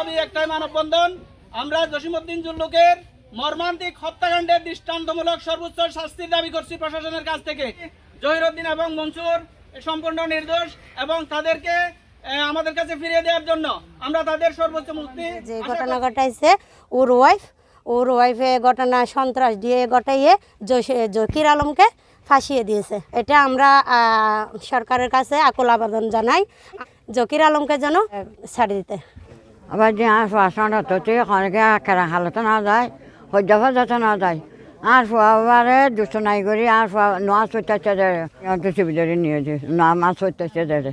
দাবি একটাই, মানববন্ধন। আমরা জসিমউদ্দিন জুল্লুকের মর্মান্তিক হত্যাকাণ্ডের দৃষ্টান্তমূলক সর্বোচ্চ শাস্তির দাবি করছি প্রশাসনের কাছ থেকে। জহিরউদ্দিন এবং মনসুর সম্পূর্ণ নির্দোষ এবং তাদেরকে আমাদের কাছে ফিরিয়ে দেওয়ার জন্য আমরা তাদের সর্বোচ্চ মুক্তি। যে ঘটনা ঘটাইছে ওর ওয়াইফে ঘটনা সন্ত্রাস দিয়ে ঘটাইয়ে জকির আলমকে ফাঁসিয়ে দিয়েছে। এটা আমরা সরকারের কাছে আকুল আবেদন জানাই জকির আলমকে যেন ছাড়ি দিতে। আবার যে আর আসন হতে অনেকে কেরা হালতে না যায়, হজ্জাফা যাতে না যায়, আর ফুয়াবারে দুশো নাই করি আর নোয়া চৈতাছে শিবিরে নিয়েছে না মাছ চৈতাছে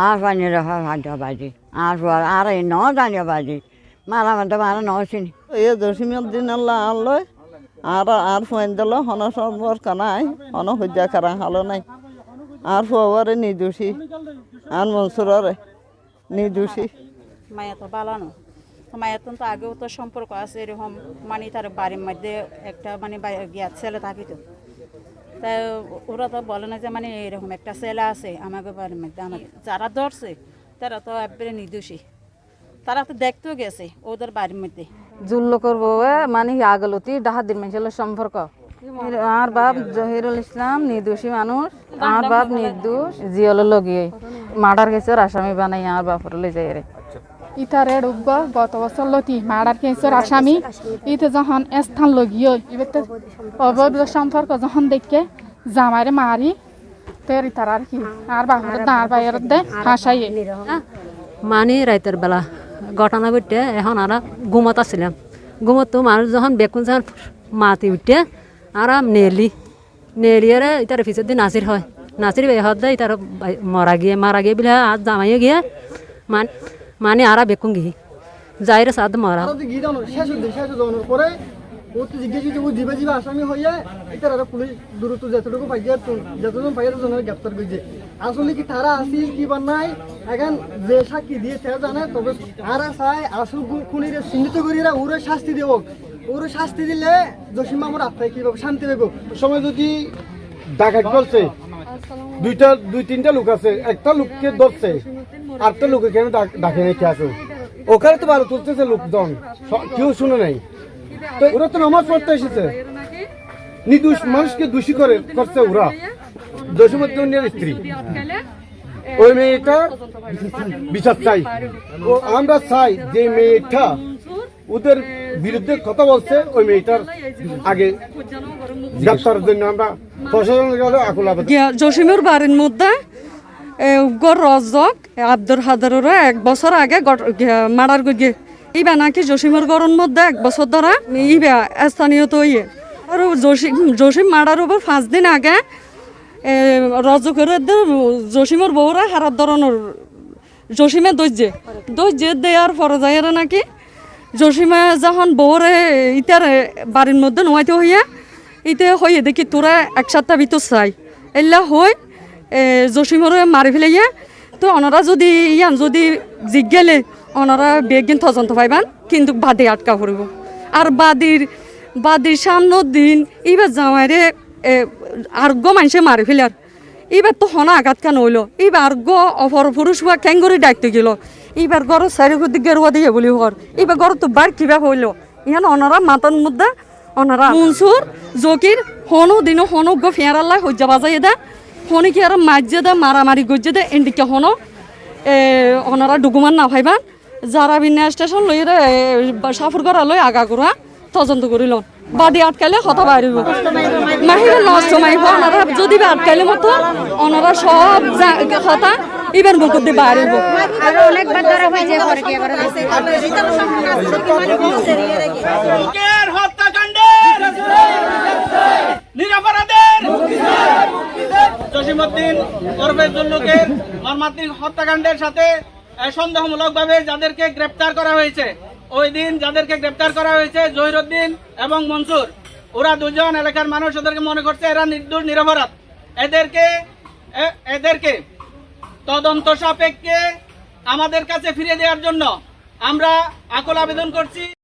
আর পানি রেখা ভাজা বাজি আর আর এই ন জানিয়ে বাজি মারা মাঝে মারা নছিনি এ জসিমউদ্দিন আল্লাহ আল্লাহ আর ফুয়ান দিল হন সম্পর্ক নাই, হন হজ্জা কেরা হালো নাই, আর ফুয়াবারে নির্দোষী, আর মনসুরে নির্দোষী। মায়া তো বালানো মায়াতন তো আগেও তো সম্পর্ক আছে এরকম, মানে তার বাড়ির মধ্যে একটা মানে ছেলে থাকিত, তাই ওরা তো বলে না যে মানে এরকম একটা ছেলে আছে আমাকে বাড়ির মধ্যে। আমাকে যারা ধরছে তারা তো একবারে নির্দোষী, তারা তো দেখতেও গেছে ওদের বাড়ির মধ্যে। জুল্লো করবো মানে আগলতি ডাহাদির মানুষের সম্পর্ক। আর বাপ জহিরুল ইসলাম নির্দোষী মানুষ, আর বাপ নির্দোষ, জিয়ল লগিয়ে মার্ডার কেসের আসামি বানাই আর বাপর লে যাই রে। ইতারে রোগ গত বছর লতি মার্ডার কেসের আসামি ইতে যখন স্থান লগিয়ে অবৈধ সম্পর্ক যখন দেখে জামাইরে মারি তের ইতার আর কি আর বাপর দাঁড় বাইর দে হাসাইয়ে মানে রাতের বেলা ঘটনা ঘটে এখন আর ঘুমত আসছিলাম, ঘুমতো মানুষ যখন বেকুন যখন মাতি উঠে আর নেলিয়ারে ইতার পিছের দিন নাচির হয়, নাচির বেহত দেয় ইতার মারা গিয়ে বিলে আর জামাইয়ে গিয়ে মানে আর বেকুন গিয়ে যাইরে সাদ মারা পরে ও তো জিজ্ঞেস জিবে জিবে আসামি হয়ে তারা পুলিশ দূরত্ব যতটুকু পাইছে যতজন পাইছে জনের গ্রেপ্তার করছে। আসলে কি তারা আসিল কি বা নাই এখন যে সাক্ষী দিয়ে সে জানে, তবে আর চাই আসল খুনিরে চিহ্নিত করিয়া ওরে শাস্তি দেব, ওরে শাস্তি দিলে জসিম মামুর আত্মায় কিভাবে শান্তি পাইব। সময় যদি ডাকাত করছে দুই তিনটা লোক আছে, একটা লোককে ধরছে আরেকটা লোকে কেন ডাকে রেখে আসো, ওখানে তো ভালো তুলতেছে লোকজন, কেউ শুনে নাই। তো ওরা তো নামাজ পড়তে এসেছে, নির্দোষ মানুষকে দোষী করছে ওরা। জসিমউদ্দিনের স্ত্রী ওই মেয়েটা বিচার চাই, ও আমরা চাই যে মেয়েটা ওদের বিরুদ্ধে কথা বলছে ওই মেয়েটার আগে গ্রেফতারের জন্য আমরা প্রশাসনের কাছে আকুল আবেদন। জসিমের বাড়ির মধ্যে রজক আব্দুর হাদারের 1 বছর আগে মার্ডার গিয়ে ইবা নাকি জসিমের গড়ের মধ্যে 1 বছর ধরা ইবা স্থানীয় তো ইয়ে আর জসিম মার্ডার ওপর 5 দিন আগে রজকের জসিমের বউরা হারার ধরনের জসিমে দৈর্য দেওয়ার পরে যায় নাকি জসিমে যখন বউরে ইতার বাড়ির মধ্যে নোয়াইতে হইয়া ইতে হইয়ে দেখি তোরা এক সপ্তাহ ভিতর চাই এল্লা হই জসিমরে মারি ফেলাইয়া। তো ওনারা যদি যদি জিজ্ঞালে ওনারা বেগিন তদন্ত পাইবান, কিন্তু বাদে আটকা পড়ব। আর বাদির সামনের দিন এবার জামাইরে আর্ঘ্য মানুষে মারি ফেলার, এবার তো হনা আঘাত কেন হইল, এবার আর্ঘ্য অপর পুরুষ হওয়া খ্যাঙ্গরি ডাকতে গেল, এবার ঘর চারিদিক গেরুয়া দিয়ে বলি হর, এবার ঘর তো বার কিভাবে হইল। ইহান ওনারা মাতার মধ্যে ওনারা মনসুর জকির হনু দিনও হনু গো ফেয়ারাল্লা হজ্জা বাজাই দা হনি কি আর মাঝে দে মারামারি গজ্জে দে এন্ডিকে হনো ওনারা ডুকুমান না ভাইবান যারা বিনা স্টেশন লই সাফর করা লই আগা করা তদন্ত করিল বাদী আটকাইলে কথা বাড়িব মাহিরে নষ্ট মাইব ওনারা যদি আটকাইলে মতো ওনারা সব কথা এবার মুখ দিয়ে বাড়িব। অনেকবার ধরা হয় যে করে কি করে জসিমউদ্দিন ওরফে জুল্লুকের মর্মান্তিক হত্যাকাণ্ডের সাথে সন্দেহমূলকভাবে যাদেরকে গ্রেপ্তার করা হয়েছে, ওই দিন যাদেরকে গ্রেপ্তার করা হয়েছে জহিরউদ্দিন এবং মনসুর, ওরা দুজন এলাকার মানুষ ওদেরকে মনে করছে এরা নির্দোষ নিরপরাধ। এদেরকে তদন্ত সাপেক্ষে আমাদের কাছে ফিরিয়ে দেওয়ার জন্য আমরা আকুল আবেদন করছি।